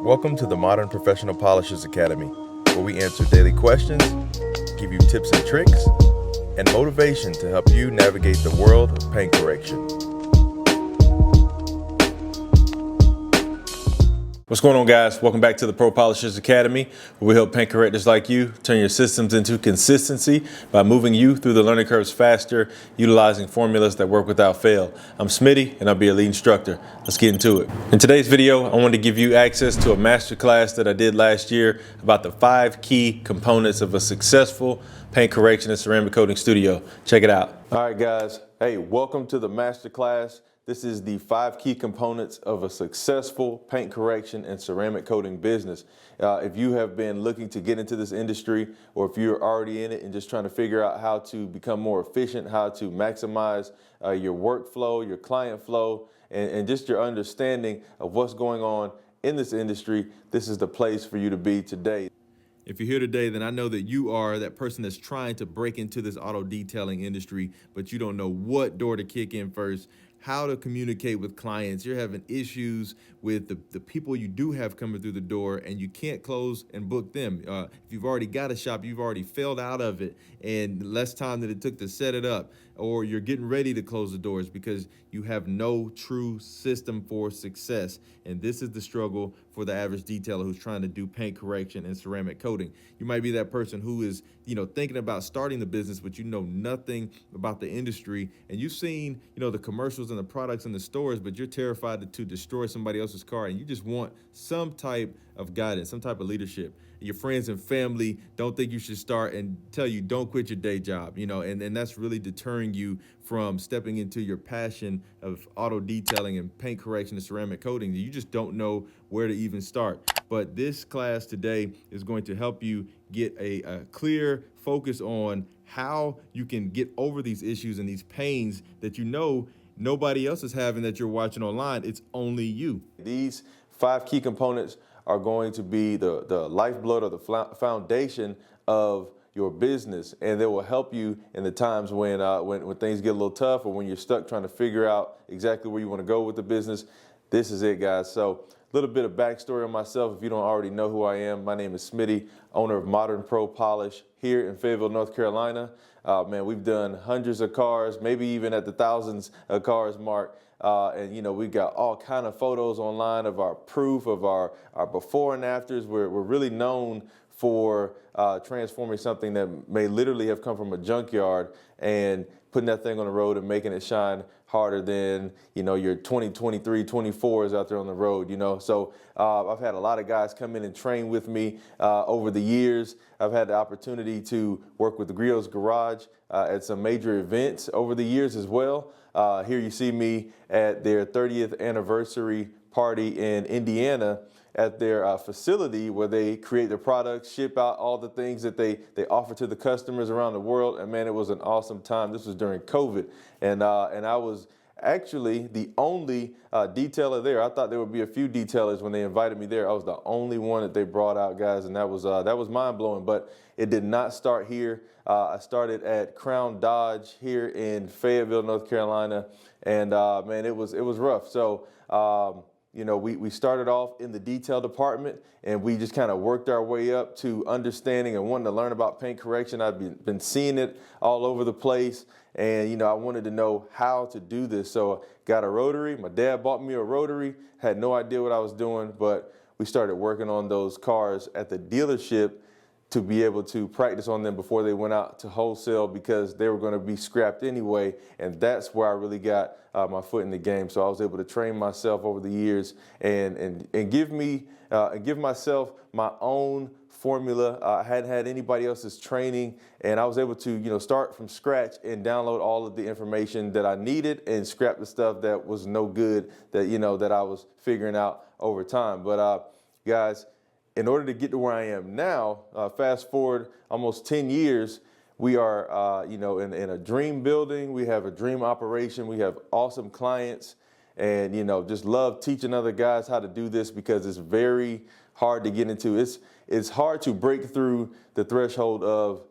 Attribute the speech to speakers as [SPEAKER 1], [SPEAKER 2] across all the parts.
[SPEAKER 1] Welcome to the Modern Professional Polishers Academy, where we answer daily questions, give you tips and tricks, and motivation to help you navigate the world of paint correction.
[SPEAKER 2] What's going on, guys? Welcome back to the Pro Polishers Academy, where we help paint correctors like you turn your systems into consistency by moving you through the learning curves faster, utilizing formulas that work without fail. I'm Smitty, and I'll be your lead instructor. Let's get into it. In today's video, I wanted to give you access to a masterclass that I did last year about the 5 key components of a successful paint correction and ceramic coating studio. Check it out. All right, guys. Hey, welcome to the masterclass. This is the 5 key components of a successful paint correction and ceramic coating business. If you have been looking to get into this industry, or if you're already in it and just trying to figure out how to become more efficient, how to maximize your workflow, your client flow, and just your understanding of what's going on in this industry, this is the place for you to be today. If you're here today, then I know that you are that person that's trying to break into this auto detailing industry, but you don't know what door to kick in first, how to communicate with clients. You're having issues with the people you do have coming through the door, and you can't close and book them. If you've already got a shop, you've already failed out of it, and less time than it took to set it up, or you're getting ready to close the doors because you have no true system for success. And this is the struggle for the average detailer who's trying to do paint correction and ceramic coating. You might be that person who is, thinking about starting the business, but you know nothing about the industry, and you've seen, the commercials and the products in the stores, but you're terrified to destroy somebody else's car, and you just want some type of guidance, some type of leadership. Your friends and family don't think you should start and tell you don't quit your day job, and that's really deterring you from stepping into your passion of auto detailing and paint correction and ceramic coating. You just don't know where to even start. But this class today is going to help you get a clear focus on how you can get over these issues and these pains that nobody else is having that you're watching online. It's only you. These 5 key components are going to be the lifeblood or the foundation of your business, and they will help you in the times when things get a little tough, or when you're stuck trying to figure out exactly where you want to go with the business. This is it, guys. So a little bit of backstory on myself, if you don't already know who I am. My name is Smitty, owner of Modern Pro Polish here in Fayetteville, North Carolina. We've done hundreds of cars, maybe even at the thousands of cars mark. And we've got all kind of photos online of our proof of our before and afters. We're really known for transforming something that may literally have come from a junkyard and putting that thing on the road and making it shine harder than your 2023 24s out there on the road. So I've had a lot of guys come in and train with me over the years. I've had the opportunity to work with the Griot's Garage at some major events over the years as well. Here you see me at their 30th anniversary party in Indiana at their facility, where they create their products, ship out all the things that they offer to the customers around the world. And man, it was an awesome time. This was during COVID. And I was actually the only detailer there. I thought there would be a few detailers when they invited me there. I was the only one that they brought out, guys, and that was mind-blowing. But it did not start here. I started at Crown Dodge here in Fayetteville, North Carolina, and man, it was rough. So we started off in the detail department, and we just kind of worked our way up to understanding and wanting to learn about paint correction. I've been seeing it all over the place, and I wanted to know how to do this. So I got a rotary. My dad bought me a rotary. Had no idea what I was doing, but we started working on those cars at the dealership to be able to practice on them before they went out to wholesale, because they were going to be scrapped anyway. And that's where I really got my foot in the game. So I was able to train myself over the years and give myself my own formula. I hadn't had anybody else's training, and I was able to start from scratch and download all of the information that I needed and scrap the stuff that was no good that I was figuring out over time. But guys, in order to get to where I am now, fast forward almost 10 years, we are, in a dream building. We have a dream operation. We have awesome clients, and, just love teaching other guys how to do this, because it's very hard to get into. It's hard to break through the threshold of,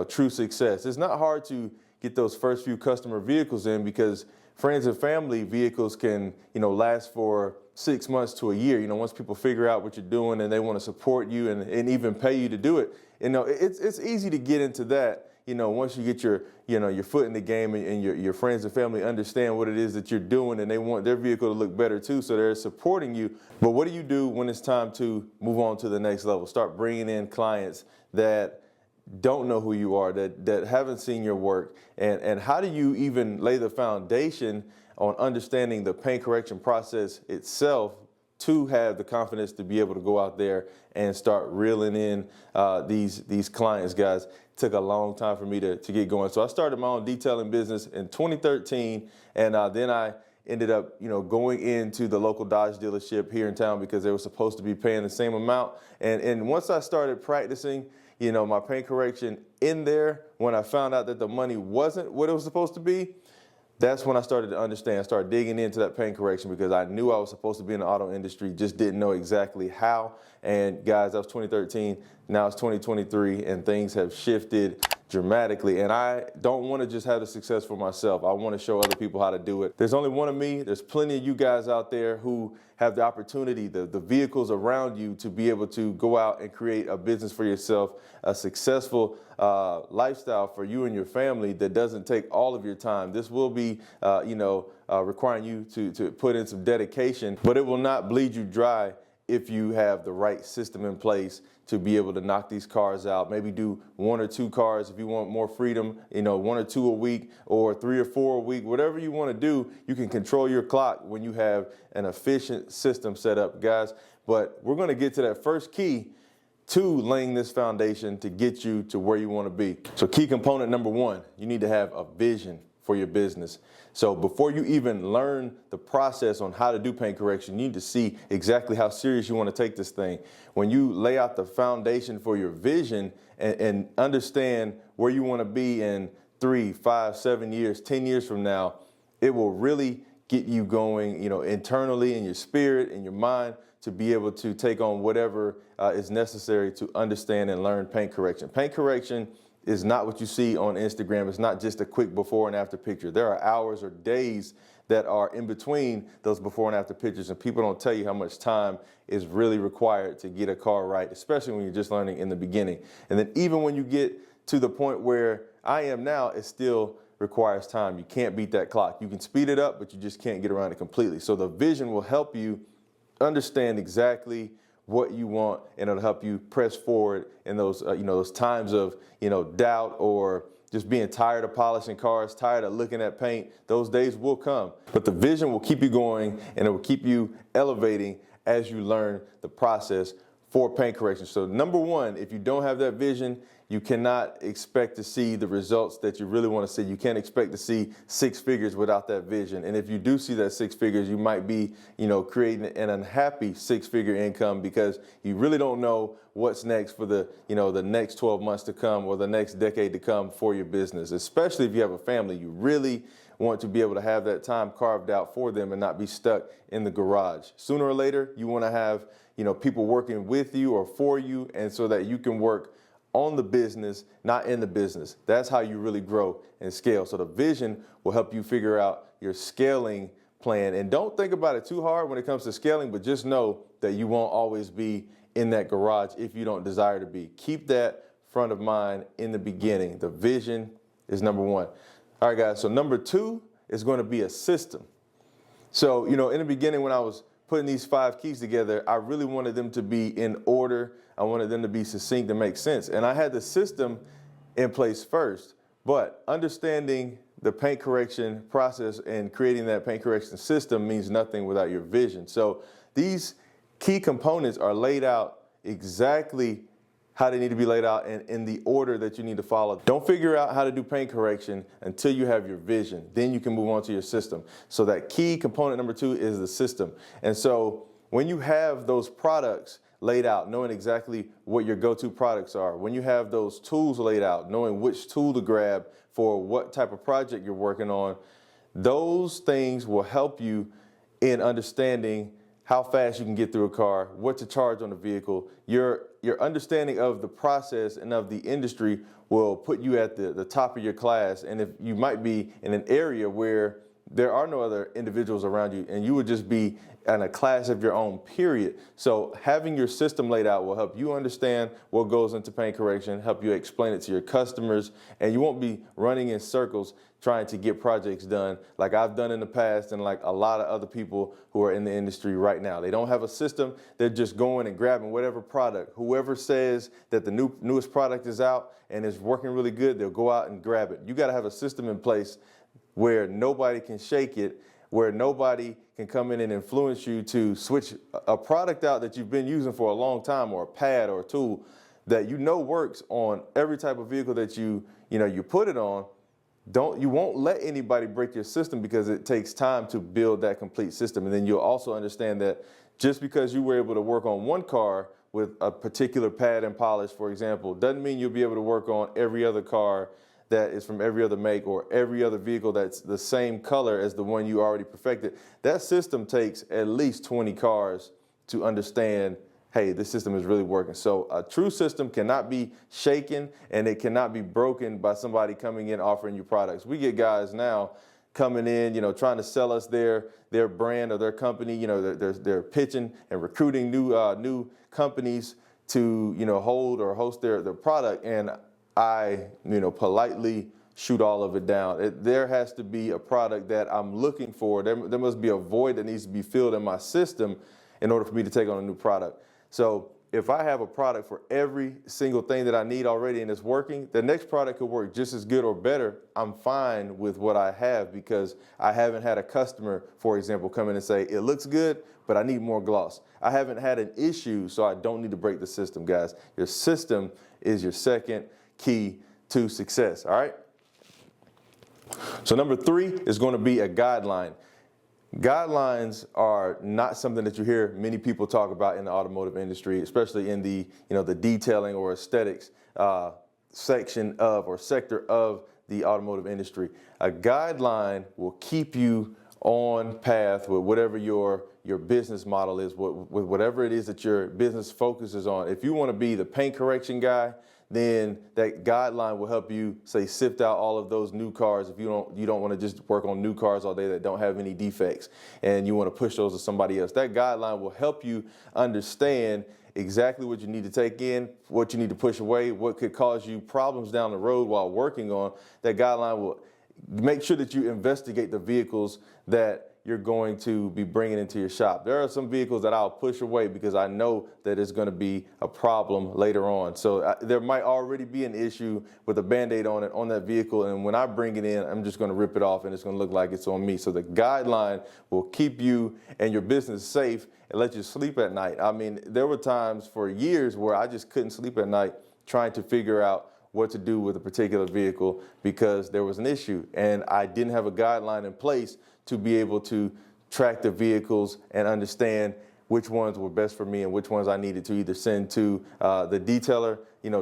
[SPEAKER 2] true success. It's not hard to get those first few customer vehicles in, because friends and family vehicles can, last for 6 months to a year. Once people figure out what you're doing and they want to support you and even pay you to do it, it's easy to get into that. Once you get your foot in the game and your friends and family understand what it is that you're doing, and they want their vehicle to look better too, so they're supporting you. But what do you do when it's time to move on to the next level? Start bringing in clients that don't know who you are, that haven't seen your work, and how do you even lay the foundation on understanding the paint correction process itself to have the confidence to be able to go out there and start reeling in these clients, guys. It took a long time for me to get going. So I started my own detailing business in 2013, and then I ended up, going into the local Dodge dealership here in town because they were supposed to be paying the same amount. And once I started practicing, my paint correction in there, when I found out that the money wasn't what it was supposed to be, that's when I started to understand, start digging into that paint correction, because I knew I was supposed to be in the auto industry, just didn't know exactly how. And guys, that was 2013, now it's 2023, and things have shifted dramatically. And I don't want to just have the success for myself. I want to show other people how to do it. There's only one of me. There's plenty of you guys out there who have the opportunity, the vehicles around you to be able to go out and create a business for yourself, a successful lifestyle for you and your family that doesn't take all of your time. This will be, requiring you to put in some dedication, but it will not bleed you dry if you have the right system in place to be able to knock these cars out. Maybe do 1 or 2 cars if you want more freedom, 1 or 2 a week, or 3 or 4 a week, whatever you want to do. You can control your clock when you have an efficient system set up, guys. But we're going to get to that first key to laying this foundation to get you to where you want to be. So key component number 1, you need to have a vision for your business. So before you even learn the process on how to do paint correction, you need to see exactly how serious you want to take this thing. When you lay out the foundation for your vision and understand where you want to be in 3, 5, 7 years, 10 years from now, it will really get you going, internally in your spirit, in your mind, to be able to take on whatever is necessary to understand and learn paint correction. Paint correction is not what you see on Instagram. It's not just a quick before and after picture. There are hours or days that are in between those before and after pictures, and people don't tell you how much time is really required to get a car right, especially when you're just learning in the beginning. And then even when you get to the point where I am now, it still requires time. You can't beat that clock. You can speed it up, but you just can't get around it completely. So the vision will help you understand exactly what you want, and it'll help you press forward in those, those times of, doubt, or just being tired of polishing cars, tired of looking at paint. Those days will come, but the vision will keep you going, and it will keep you elevating as you learn the process for paint correction. So number 1, if you don't have that vision, you cannot expect to see the results that you really want to see. You can't expect to see 6 figures without that vision. And if you do see that 6 figures, you might be, creating an unhappy 6-figure income, because you really don't know what's next for the next 12 months to come, or the next decade to come for your business. Especially if you have a family, you really want to be able to have that time carved out for them and not be stuck in the garage. Sooner or later, you want to have, people working with you or for you, and so that you can work on the business, not in the business. That's how you really grow and scale. So the vision will help you figure out your scaling plan. And don't think about it too hard when it comes to scaling, but just know that you won't always be in that garage if you don't desire to be. Keep that front of mind in the beginning. The vision is number 1. All right, guys, so number 2 is going to be a system. So, in the beginning, when I was putting these 5 keys together, I really wanted them to be in order. I wanted them to be succinct and make sense. And I had the system in place first, but understanding the paint correction process and creating that paint correction system means nothing without your vision. So these key components are laid out exactly how they need to be laid out and in the order that you need to follow. Don't figure out how to do paint correction until you have your vision. Then you can move on to your system. So that key component number 2 is the system. And so when you have those products laid out, knowing exactly what your go-to products are, when you have those tools laid out, knowing which tool to grab for what type of project you're working on, those things will help you in understanding how fast you can get through a car, what to charge on the vehicle. Your understanding of the process and of the industry will put you at the top of your class. And if you might be in an area where
[SPEAKER 1] there are no other individuals around you, and you would just be in a class of your own, period. So having your system laid out will help you understand what goes into paint correction, help you explain it to your customers, and you won't be running in circles trying to get projects done like I've done in the past and like a lot of other people who are in the industry right now. They don't have a system. They're just going and grabbing whatever product. Whoever says that the newest product is out and is working really good, they'll go out and grab it. You got to have a system in place where nobody can shake it, where nobody can come in and influence you to switch a product out that you've been using for a long time, or a pad or a tool that you know works on every type of vehicle that you put it on. You won't let anybody break your system, because it takes time to build that complete system. And then you'll also understand that just because you were able to work on one car with a particular pad and polish, for example, doesn't mean you'll be able to work on every other car that is from every other make, or every other vehicle that's the same color as the one you already perfected. That system takes at least 20 cars to understand, hey, this system is really working. So a true system cannot be shaken, and it cannot be broken by somebody coming in offering you products. We get guys now coming in, trying to sell us their brand or their company. They're pitching and recruiting new companies to hold or host their product, and I politely shoot all of it down. There has to be a product that I'm looking for. There must be a void that needs to be filled in my system in order for me to take on a new product. So if I have a product for every single thing that I need already and it's working, the next product could work just as good or better. I'm fine with what I have, because I haven't had a customer, for example, come in and say, it looks good, but I need more gloss. I haven't had an issue, so I don't need to break the system, guys. Your system is your second key to success, all right? So number 3 is going to be a guideline. Guidelines are not something that you hear many people talk about in the automotive industry, especially in the the detailing or aesthetics section of or sector of the automotive industry. A guideline will keep you on path with whatever your business model is, with whatever it is that your business focuses on. If you want to be the paint correction guy, then that guideline will help you, say, sift out all of those new cars. If you don't want to just work on new cars all day that don't have any defects, and you want to push those to somebody else, that guideline will help you understand exactly what you need to take in, what you need to push away, what could cause you problems down the road while working on. That guideline will make sure that you investigate the vehicles that you're going to be bringing into your shop. There are some vehicles that I'll push away because I know that it's going to be a problem later on. So there might already be an issue with a Band-Aid on it, on that vehicle, and when I bring it in, I'm just going to rip it off and it's going to look like it's on me. So the guideline will keep you and your business safe and let you sleep at night. I mean, there were times for years where I just couldn't sleep at night trying to figure out what to do with a particular vehicle because there was an issue and I didn't have a guideline in place to be able to track the vehicles and understand which ones were best for me and which ones I needed to either send to the detailer,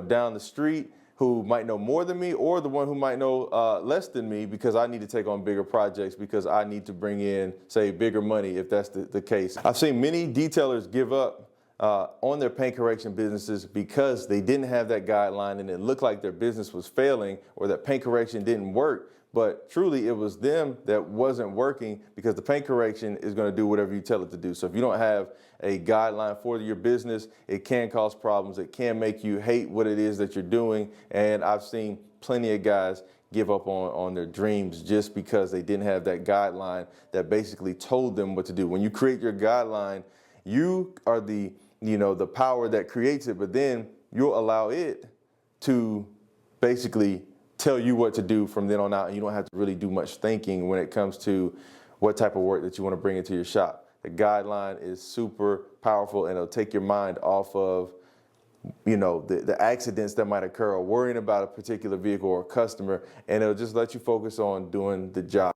[SPEAKER 1] down the street, who might know more than me, or the one who might know less than me, because I need to take on bigger projects, because I need to bring in, say, bigger money if that's the case. I've seen many detailers give up on their paint correction businesses because they didn't have that guideline and it looked like their business was failing or that paint correction didn't work. But truly, it was them that wasn't working, because the paint correction is going to do whatever you tell it to do. So if you don't have a guideline for your business, it can cause problems. It can make you hate what it is that you're doing. And I've seen plenty of guys give up on their dreams just because they didn't have that guideline that basically told them what to do. When you create your guideline, you are the power that creates it, but then you'll allow it to basically tell you what to do from then on out, and you don't have to really do much thinking when it comes to what type of work that you want to bring into your shop. The guideline is super powerful, and it'll take your mind off of the accidents that might occur or worrying about a particular vehicle or customer, and it'll just let you focus on doing the job.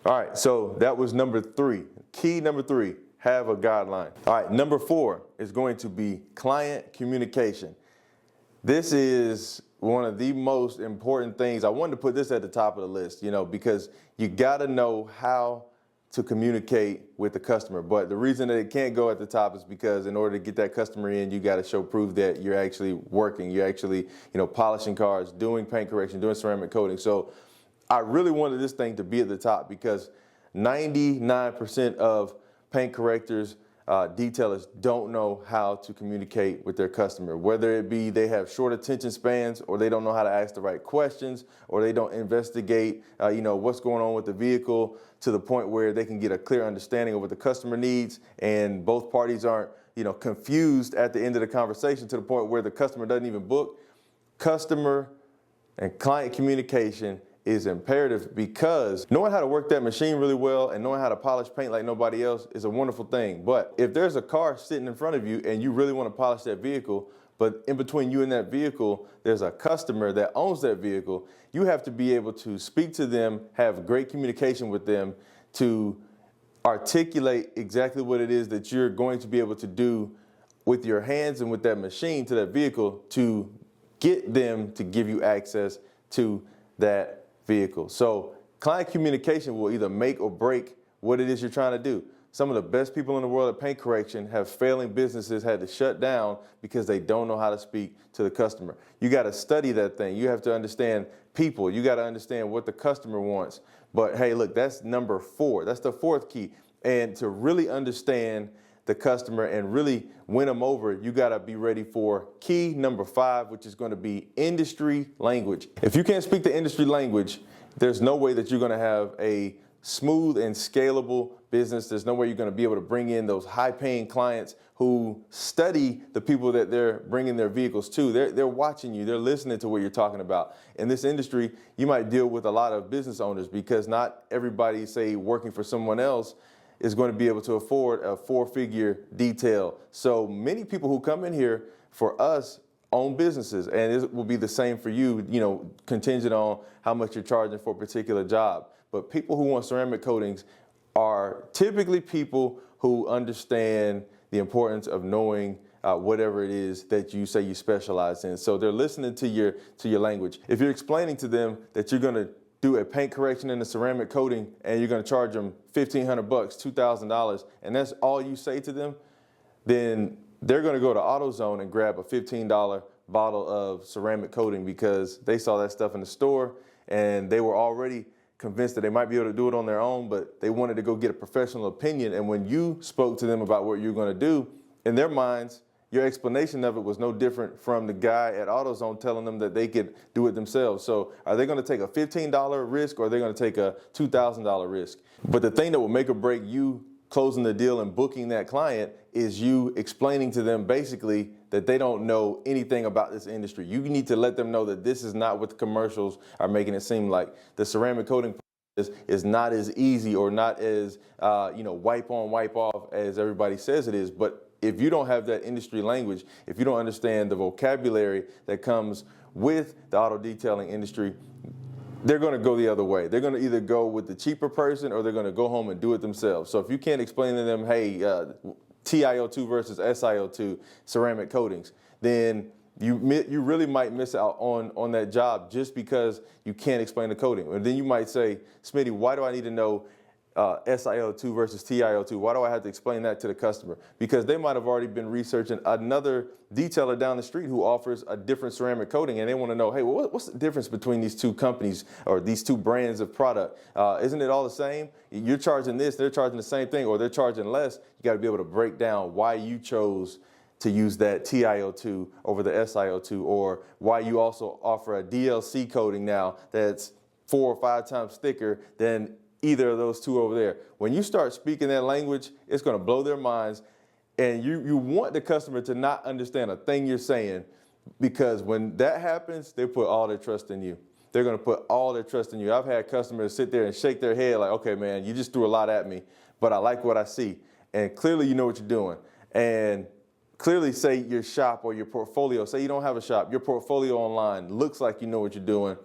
[SPEAKER 1] All right, so that was number 3. Key number 3, have a guideline. All right, number 4 is going to be client communication. This is one of the most important things. I wanted to put this at the top of the list, because you got to know how to communicate with the customer. But the reason that it can't go at the top is because in order to get that customer in, you got to show proof that you're actually working. You're actually, polishing cars, doing paint correction, doing ceramic coating. So I really wanted this thing to be at the top because 99% of paint correctors, detailers don't know how to communicate with their customer, whether it be they have short attention spans or they don't know how to ask the right questions or they don't investigate, what's going on with the vehicle to the point where they can get a clear understanding of what the customer needs and both parties aren't, confused at the end of the conversation to the point where the customer doesn't even book. Customer and client communication is imperative because knowing how to work that machine really well and knowing how to polish paint like nobody else is a wonderful thing. But if there's a car sitting in front of you and you really want to polish that vehicle, but in between you and that vehicle, there's a customer that owns that vehicle, you have to be able to speak to them, have great communication with them to articulate exactly what it is that you're going to be able to do with your hands and with that machine to that vehicle to get them to give you access to that vehicle. So client communication will either make or break what it is you're trying to do. Some of the best people in the world at paint correction have failing businesses had to shut down because they don't know how to speak to the customer. You got to study that thing. You have to understand people. You got to understand what the customer wants. But hey, look, that's number 4. That's the 4th key. And to really understand the customer and really win them over, you gotta be ready for key number 5, which is gonna be industry language. If you can't speak the industry language, there's no way that you're gonna have a smooth and scalable business. There's no way you're gonna be able to bring in those high-paying clients who study the people that they're bringing their vehicles to. They're watching you, they're listening to what you're talking about. In this industry, you might deal with a lot of business owners because not everybody, say, working for someone else is going to be able to afford a 4-figure detail. So many people who come in here for us own businesses, and it will be the same for you, contingent on how much you're charging for a particular job. But people who want ceramic coatings are typically people who understand the importance of knowing whatever it is that you say you specialize in. So they're listening to your language. If you're explaining to them that you're going to do a paint correction and a ceramic coating and you're going to charge them $1,500, $2,000, and that's all you say to them, then they're going to go to AutoZone and grab a $15 bottle of ceramic coating because they saw that stuff in the store and they were already convinced that they might be able to do it on their own, but they wanted to go get a professional opinion. And when you spoke to them about what you're going to do, in their minds, your explanation of it was no different from the guy at AutoZone telling them that they could do it themselves. So are they going to take a $15 risk or are they going to take a $2,000 risk? But the thing that will make or break you closing the deal and booking that client is you explaining to them basically that they don't know anything about this industry. You need to let them know that this is not what the commercials are making it seem like. The ceramic coating is not as easy or not as wipe on, wipe off as everybody says it is. But if you don't have that industry language, if you don't understand the vocabulary that comes with the auto detailing industry, they're going to go the other way. They're going to either go with the cheaper person or they're going to go home and do it themselves. So if you can't explain to them, hey, TiO2 versus SiO2 ceramic coatings, then you really might miss out on that job just because you can't explain the coating. And then you might say, Smitty, why do I need to know SiO2 versus TiO2? Why do I have to explain that to the customer? Because they might have already been researching another detailer down the street who offers a different ceramic coating, and they want to know, hey, well, what's the difference between these two companies or these two brands of product? Isn't it all the same? You're charging this, they're charging the same thing, or they're charging less. You got to be able to break down why you chose to use that TiO2 over the SiO2, or why you also offer a DLC coating now that's 4 or 5 times thicker than either of those two over there. When you start speaking that language, it's going to blow their minds, and you want the customer to not understand a thing you're saying, because when that happens, they put all their trust in you. They're going to put all their trust in you. I've had customers sit there and shake their head like, okay, man, you just threw a lot at me, but I like what I see. And clearly you know what you're doing. And clearly say your shop or your portfolio, say you don't have a shop, your portfolio online looks like you know what you're doing.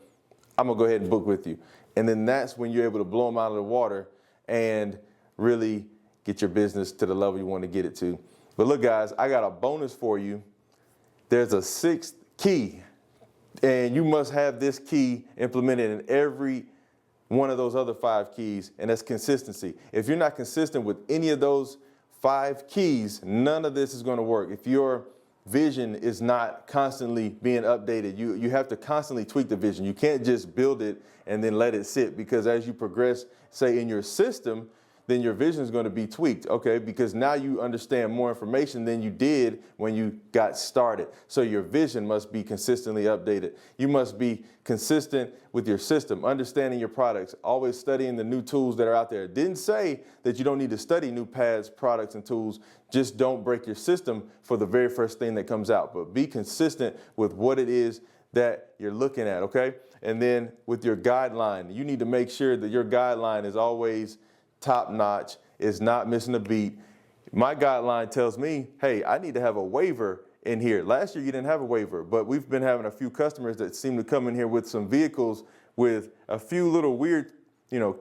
[SPEAKER 1] I'm going to go ahead and book with you. And then that's when you're able to blow them out of the water and really get your business to the level you want to get it to. But look, guys, I got a bonus for you. There's a 6th key, and you must have this key implemented in every one of those other 5 keys, and that's consistency. If you're not consistent with any of those 5 keys, none of this is going to work. If you're vision is not constantly being updated. You have to constantly tweak the vision. You can't just build it and then let it sit, because as you progress, say in your system, then your vision is going to be tweaked, okay? Because now you understand more information than you did when you got started. So your vision must be consistently updated. You must be consistent with your system, understanding your products, always studying the new tools that are out there. Didn't say that you don't need to study new pads, products, and tools. Just don't break your system for the very first thing that comes out, but be consistent with what it is that you're looking at, okay? And then with your guideline, you need to make sure that your guideline is always top notch, is not missing a beat. My guideline tells me, hey, I need to have a waiver in here. Last year you didn't have a waiver, but we've been having a few customers that seem to come in here with some vehicles with a few little weird,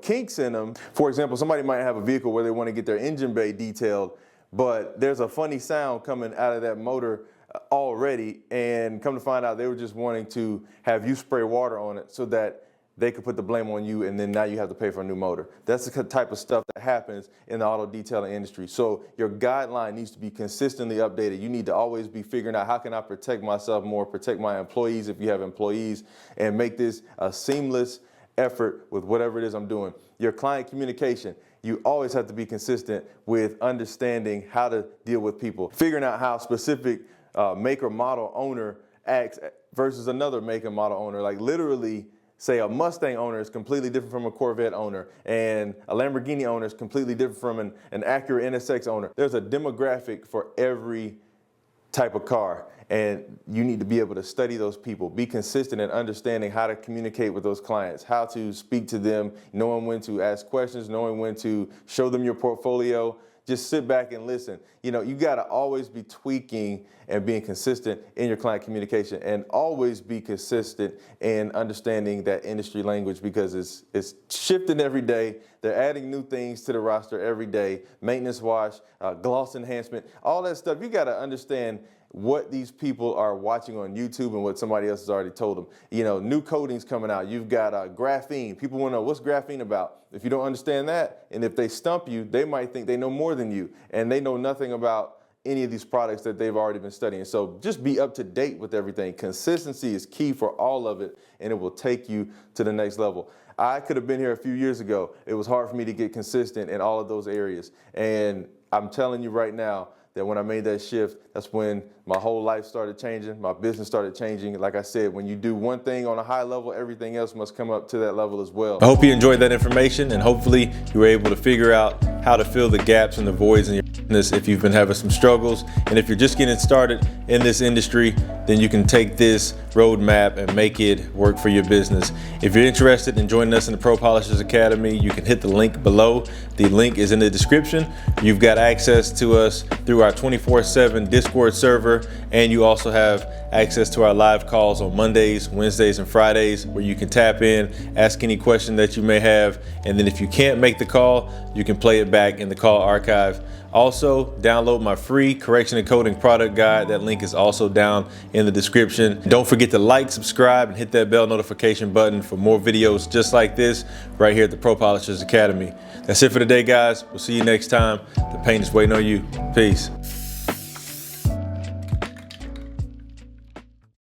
[SPEAKER 1] kinks in them. For example, somebody might have a vehicle where they want to get their engine bay detailed, but there's a funny sound coming out of that motor already, and come to find out they were just wanting to have you spray water on it so that they could put the blame on you, and then now you have to pay for a new motor. That's the type of stuff that happens in the auto detailing industry. So your guideline needs to be consistently updated. You need to always be figuring out, how can I protect myself more, protect my employees if you have employees, and make this a seamless effort with whatever it is I'm doing. Your client communication, you always have to be consistent with understanding how to deal with people, figuring out how specific make or model owner acts versus another make and model owner. Like literally, say a Mustang owner is completely different from a Corvette owner, and a Lamborghini owner is completely different from an Acura NSX owner. There's a demographic for every type of car, and you need to be able to study those people, be consistent in understanding how to communicate with those clients, how to speak to them, knowing when to ask questions, knowing when to show them your portfolio. Just sit back and listen. You got to always be tweaking and being consistent in your client communication, and always be consistent in understanding that industry language, because it's shifting every day. They're adding new things to the roster every day. Maintenance wash, gloss enhancement, all that stuff. You got to understand what these people are watching on YouTube and what somebody else has already told them. New coatings coming out. You've got graphene. People want to know, what's graphene about? If you don't understand that, and if they stump you, they might think they know more than you, and they know nothing about any of these products that they've already been studying. So just be up to date with everything. Consistency is key for all of it, and it will take you to the next level. I could have been here a few years ago. It was hard for me to get consistent in all of those areas. And I'm telling you right now, that when I made that shift, that's when my whole life started changing, my business started changing. Like I said, when you do one thing on a high level, everything else must come up to that level as well.
[SPEAKER 2] I hope you enjoyed that information, and hopefully you were able to figure out how to fill the gaps and the voids in your business if you've been having some struggles. And if you're just getting started in this industry, then you can take this roadmap and make it work for your business. If you're interested in joining us in the Pro Polishers Academy, you can hit the link below. The link is in the description. You've got access to us through our 24/7 Discord server, and you also have access to our live calls on Mondays, Wednesdays, and Fridays, where you can tap in, ask any question that you may have, and then if you can't make the call, you can play it back in the call archive. Also, download my free correction and coding product guide. That link is also down in the description. Don't forget to like, subscribe, and hit that bell notification button for more videos just like this right here at the Pro Polishers Academy. That's it for today, guys. We'll see you next time. The paint is waiting on you. Peace.